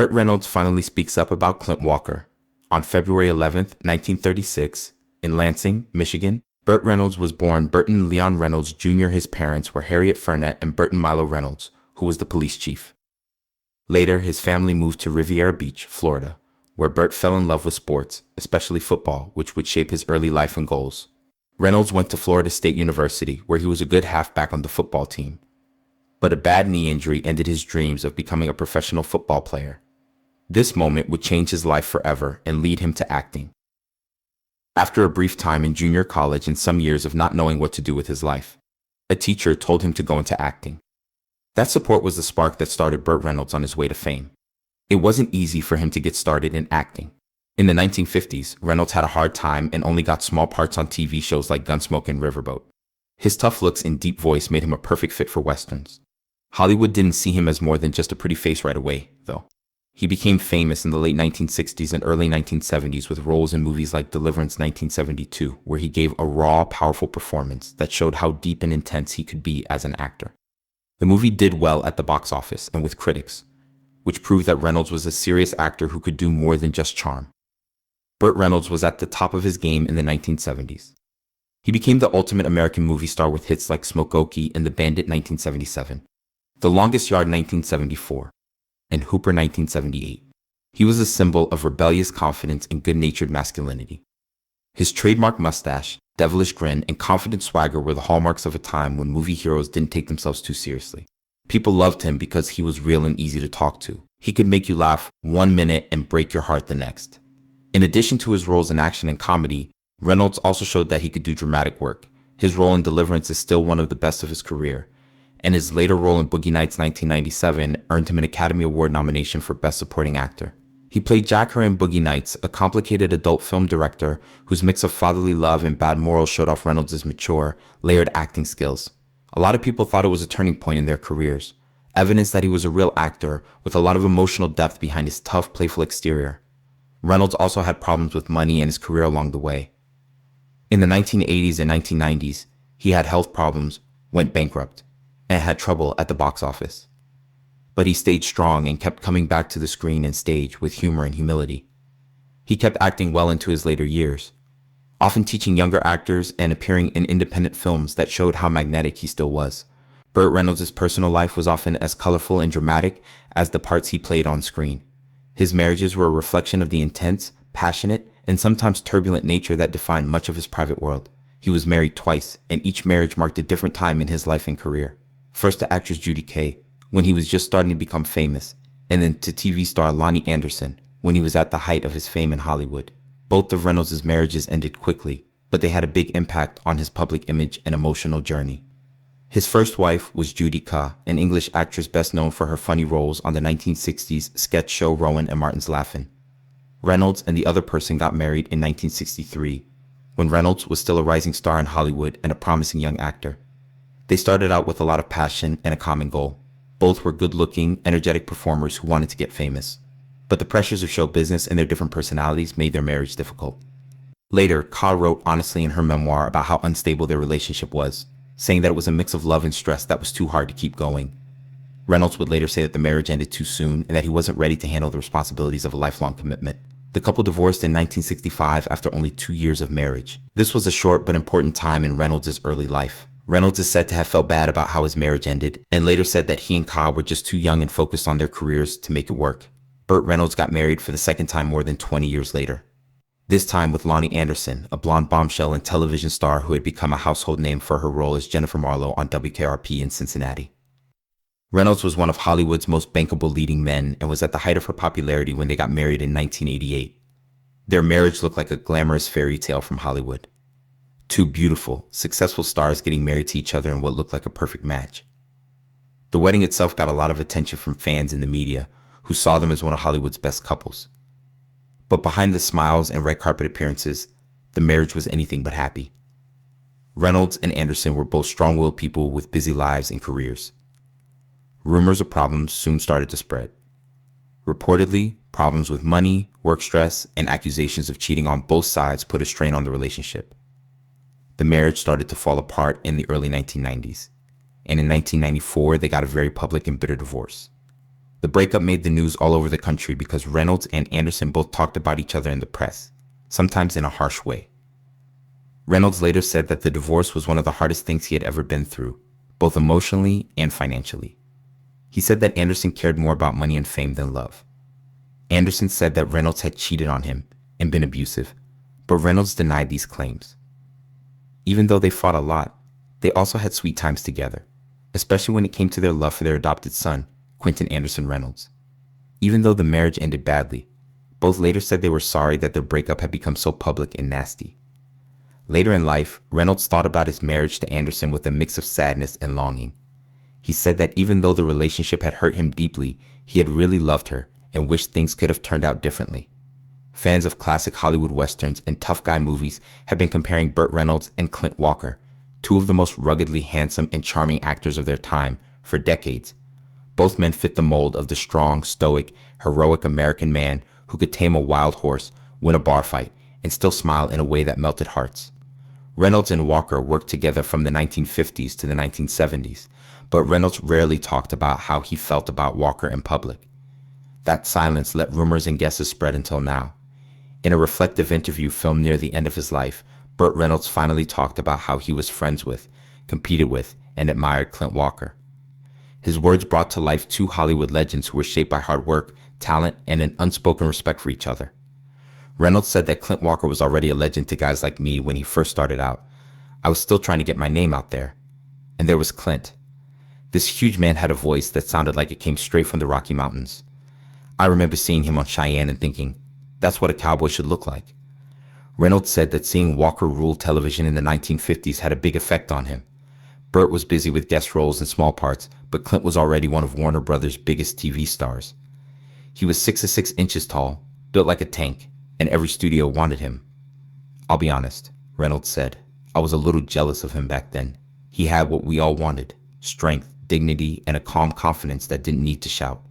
Burt Reynolds finally speaks up about Clint Walker. On February 11, 1936, in Lansing, Michigan, Burt Reynolds was born Burton Leon Reynolds Jr. His parents were Harriet Furnett and Burton Milo Reynolds, who was the police chief. Later, his family moved to Riviera Beach, Florida, where Burt fell in love with sports, especially football, which would shape his early life and goals. Reynolds went to Florida State University, where he was a good halfback on the football team. But a bad knee injury ended his dreams of becoming a professional football player. This moment would change his life forever and lead him to acting. After a brief time in junior college and some years of not knowing what to do with his life, a teacher told him to go into acting. That support was the spark that started Burt Reynolds on his way to fame. It wasn't easy for him to get started in acting. In the 1950s, Reynolds had a hard time and only got small parts on TV shows like Gunsmoke and Riverboat. His tough looks and deep voice made him a perfect fit for westerns. Hollywood didn't see him as more than just a pretty face right away, though. He became famous in the late 1960s and early 1970s with roles in movies like Deliverance 1972, where he gave a raw, powerful performance that showed how deep and intense he could be as an actor. The movie did well at the box office and with critics, which proved that Reynolds was a serious actor who could do more than just charm. Burt Reynolds was at the top of his game in the 1970s. He became the ultimate American movie star with hits like Smokey and the Bandit 1977, The Longest Yard 1974, and Hooper 1978. He was a symbol of rebellious confidence and good-natured masculinity. His trademark mustache, devilish grin, and confident swagger were the hallmarks of a time when movie heroes didn't take themselves too seriously. People loved him because he was real and easy to talk to. He could make you laugh 1 minute and break your heart the next. In addition to his roles in action and comedy, Reynolds also showed that he could do dramatic work. His role in Deliverance is still one of the best of his career, and his later role in Boogie Nights 1997 earned him an Academy Award nomination for Best Supporting Actor. He played Jack Her in Boogie Nights, a complicated adult film director whose mix of fatherly love and bad morals showed off Reynolds' mature, layered acting skills. A lot of people thought it was a turning point in their careers, evidence that he was a real actor with a lot of emotional depth behind his tough, playful exterior. Reynolds also had problems with money and his career along the way. In the 1980s and 1990s, he had health problems, went bankrupt, and had trouble at the box office. But he stayed strong and kept coming back to the screen and stage with humor and humility. He kept acting well into his later years, often teaching younger actors and appearing in independent films that showed how magnetic he still was. Burt Reynolds' personal life was often as colorful and dramatic as the parts he played on screen. His marriages were a reflection of the intense, passionate, and sometimes turbulent nature that defined much of his private world. He was married twice, and each marriage marked a different time in his life and career. First to actress Judy Kaye, when he was just starting to become famous, and then to TV star Lonnie Anderson, when he was at the height of his fame in Hollywood. Both of Reynolds' marriages ended quickly, but they had a big impact on his public image and emotional journey. His first wife was Judy Kaye, an English actress best known for her funny roles on the 1960s sketch show Rowan and Martin's Laugh-In. Reynolds and the other person got married in 1963, when Reynolds was still a rising star in Hollywood and a promising young actor. They started out with a lot of passion and a common goal. Both were good-looking, energetic performers who wanted to get famous. But the pressures of show business and their different personalities made their marriage difficult. Later, Kaye wrote honestly in her memoir about how unstable their relationship was, saying that it was a mix of love and stress that was too hard to keep going. Reynolds would later say that the marriage ended too soon and that he wasn't ready to handle the responsibilities of a lifelong commitment. The couple divorced in 1965 after only 2 years of marriage. This was a short but important time in Reynolds' early life. Reynolds is said to have felt bad about how his marriage ended, and later said that he and Kaye were just too young and focused on their careers to make it work. Burt Reynolds got married for the second time more than 20 years later. This time with Lonnie Anderson, a blonde bombshell and television star who had become a household name for her role as Jennifer Marlowe on WKRP in Cincinnati. Reynolds was one of Hollywood's most bankable leading men and was at the height of her popularity when they got married in 1988. Their marriage looked like a glamorous fairy tale from Hollywood. Two beautiful, successful stars getting married to each other in what looked like a perfect match. The wedding itself got a lot of attention from fans and the media, who saw them as one of Hollywood's best couples. But behind the smiles and red carpet appearances, the marriage was anything but happy. Reynolds and Anderson were both strong-willed people with busy lives and careers. Rumors of problems soon started to spread. Reportedly, problems with money, work stress, and accusations of cheating on both sides put a strain on the relationship. The marriage started to fall apart in the early 1990s, and in 1994 they got a very public and bitter divorce. The breakup made the news all over the country because Reynolds and Anderson both talked about each other in the press, sometimes in a harsh way. Reynolds later said that the divorce was one of the hardest things he had ever been through, both emotionally and financially. He said that Anderson cared more about money and fame than love. Anderson said that Reynolds had cheated on him and been abusive, but Reynolds denied these claims. Even though they fought a lot, they also had sweet times together, especially when it came to their love for their adopted son, Quentin Anderson Reynolds. Even though the marriage ended badly, both later said they were sorry that their breakup had become so public and nasty. Later in life, Reynolds thought about his marriage to Anderson with a mix of sadness and longing. He said that even though the relationship had hurt him deeply, he had really loved her and wished things could have turned out differently. Fans of classic Hollywood westerns and tough guy movies have been comparing Burt Reynolds and Clint Walker, two of the most ruggedly handsome and charming actors of their time, for decades. Both men fit the mold of the strong, stoic, heroic American man who could tame a wild horse, win a bar fight, and still smile in a way that melted hearts. Reynolds and Walker worked together from the 1950s to the 1970s, but Reynolds rarely talked about how he felt about Walker in public. That silence let rumors and guesses spread until now. In a reflective interview filmed near the end of his life, Burt Reynolds finally talked about how he was friends with, competed with, and admired Clint Walker. His words brought to life two Hollywood legends who were shaped by hard work, talent, and an unspoken respect for each other. Reynolds said that Clint Walker was already a legend to guys like me when he first started out. I was still trying to get my name out there. And there was Clint. This huge man had a voice that sounded like it came straight from the Rocky Mountains. I remember seeing him on Cheyenne and thinking, that's what a cowboy should look like. Reynolds said that seeing Walker rule television in the 1950s had a big effect on him. Burt was busy with guest roles and small parts, but Clint was already one of Warner Brothers' biggest TV stars. He was 6'6" tall, built like a tank, and every studio wanted him. I'll be honest, Reynolds said. I was a little jealous of him back then. He had what we all wanted: strength, dignity, and a calm confidence that didn't need to shout.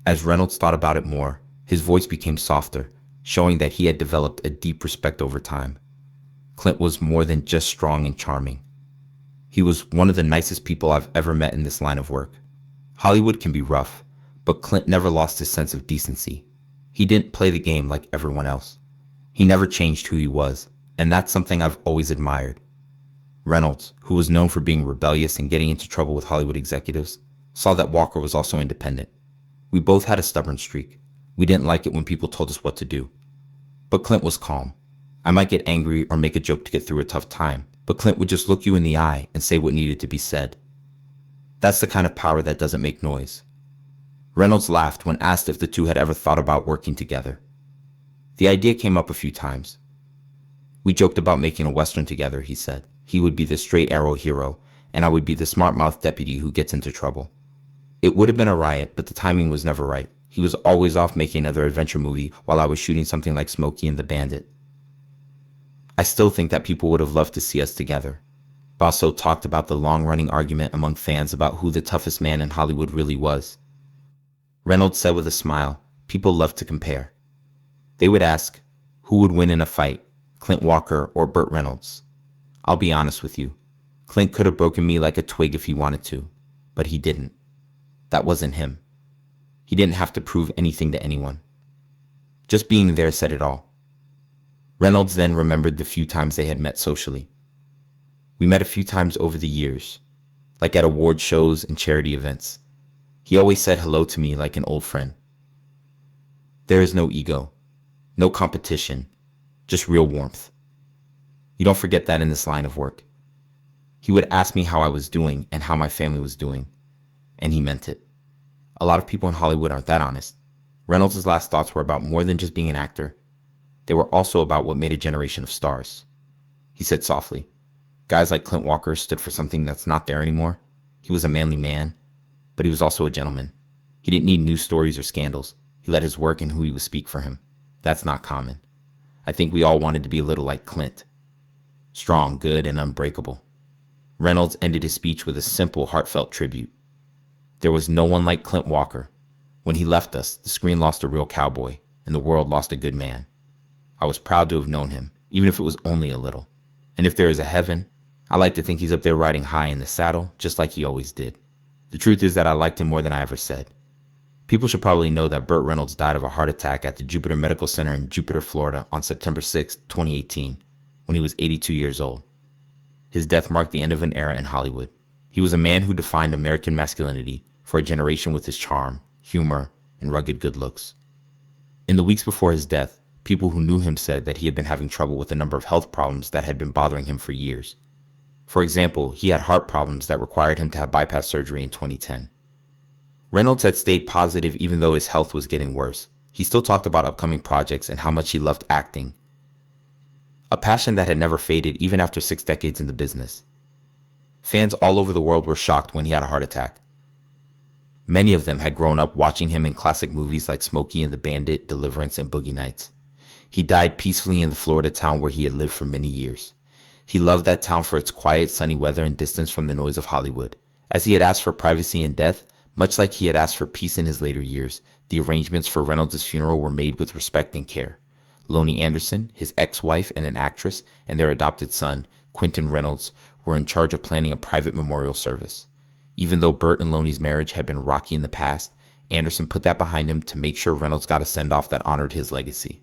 As Reynolds thought about it more, his voice became softer, showing that he had developed a deep respect over time. Clint was more than just strong and charming. He was one of the nicest people I've ever met in this line of work. Hollywood can be rough, but Clint never lost his sense of decency. He didn't play the game like everyone else. He never changed who he was, and that's something I've always admired. Reynolds, who was known for being rebellious and getting into trouble with Hollywood executives, saw that Walker was also independent. We both had a stubborn streak. We didn't like it when people told us what to do. But Clint was calm. I might get angry or make a joke to get through a tough time, but Clint would just look you in the eye and say what needed to be said. That's the kind of power that doesn't make noise. Reynolds laughed when asked if the two had ever thought about working together. The idea came up a few times. We joked about making a Western together, he said. He would be the straight arrow hero, and I would be the smart-mouthed deputy who gets into trouble. It would have been a riot, but the timing was never right. He was always off making another adventure movie while I was shooting something like Smokey and the Bandit. I still think that people would have loved to see us together. Basso talked about the long-running argument among fans about who the toughest man in Hollywood really was. Reynolds said with a smile, people love to compare. They would ask, who would win in a fight, Clint Walker or Burt Reynolds? I'll be honest with you. Clint could have broken me like a twig if he wanted to, but he didn't. That wasn't him. He didn't have to prove anything to anyone. Just being there said it all. Reynolds then remembered the few times they had met socially. We met a few times over the years, like at award shows and charity events. He always said hello to me like an old friend. There is no ego, no competition, just real warmth. You don't forget that in this line of work. He would ask me how I was doing and how my family was doing, and he meant it. A lot of people in Hollywood aren't that honest. Reynolds' last thoughts were about more than just being an actor. They were also about what made a generation of stars. He said softly, guys like Clint Walker stood for something that's not there anymore. He was a manly man, but he was also a gentleman. He didn't need news stories or scandals. He let his work and who he would speak for him. That's not common. I think we all wanted to be a little like Clint. Strong, good, and unbreakable. Reynolds ended his speech with a simple, heartfelt tribute. There was no one like Clint Walker. When he left us, the screen lost a real cowboy, and the world lost a good man. I was proud to have known him, even if it was only a little. And if there is a heaven, I like to think he's up there riding high in the saddle, just like he always did. The truth is that I liked him more than I ever said. People should probably know that Burt Reynolds died of a heart attack at the Jupiter Medical Center in Jupiter, Florida on September 6, 2018, when he was 82 years old. His death marked the end of an era in Hollywood. He was a man who defined American masculinity for a generation with his charm, humor, and rugged good looks. In the weeks before his death, people who knew him said that he had been having trouble with a number of health problems that had been bothering him for years. For example, he had heart problems that required him to have bypass surgery in 2010. Reynolds had stayed positive even though his health was getting worse. He still talked about upcoming projects and how much he loved acting, a passion that had never faded even after 6 decades in the business. Fans all over the world were shocked when he had a heart attack. Many of them had grown up watching him in classic movies like Smokey and the Bandit, Deliverance, and Boogie Nights. He died peacefully in the Florida town where he had lived for many years. He loved that town for its quiet, sunny weather and distance from the noise of Hollywood. As he had asked for privacy in death, much like he had asked for peace in his later years, the arrangements for Reynolds' funeral were made with respect and care. Lonnie Anderson, his ex-wife and an actress, and their adopted son, Quentin Reynolds, were in charge of planning a private memorial service. Even though Burt and Lonnie's marriage had been rocky in the past, Anderson put that behind him to make sure Reynolds got a send-off that honored his legacy.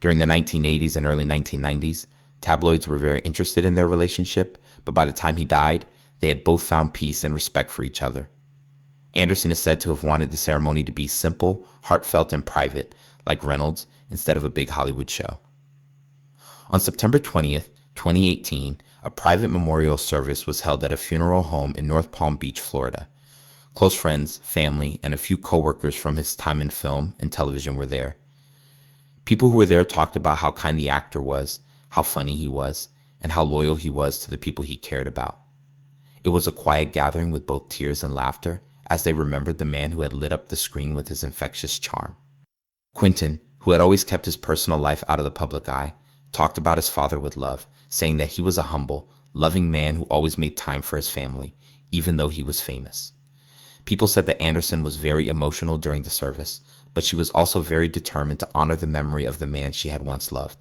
During the 1980s and early 1990s, tabloids were very interested in their relationship, but by the time he died, they had both found peace and respect for each other. Anderson is said to have wanted the ceremony to be simple, heartfelt, and private, like Reynolds, instead of a big Hollywood show. On September 20th, 2018, a private memorial service was held at a funeral home in North Palm Beach, Florida. Close friends, family, and a few co-workers from his time in film and television were there. People who were there talked about how kind the actor was, how funny he was, and how loyal he was to the people he cared about. It was a quiet gathering with both tears and laughter as they remembered the man who had lit up the screen with his infectious charm. Quentin, who had always kept his personal life out of the public eye, talked about his father with love, saying that he was a humble, loving man who always made time for his family, even though he was famous. People said that Anderson was very emotional during the service, but she was also very determined to honor the memory of the man she had once loved.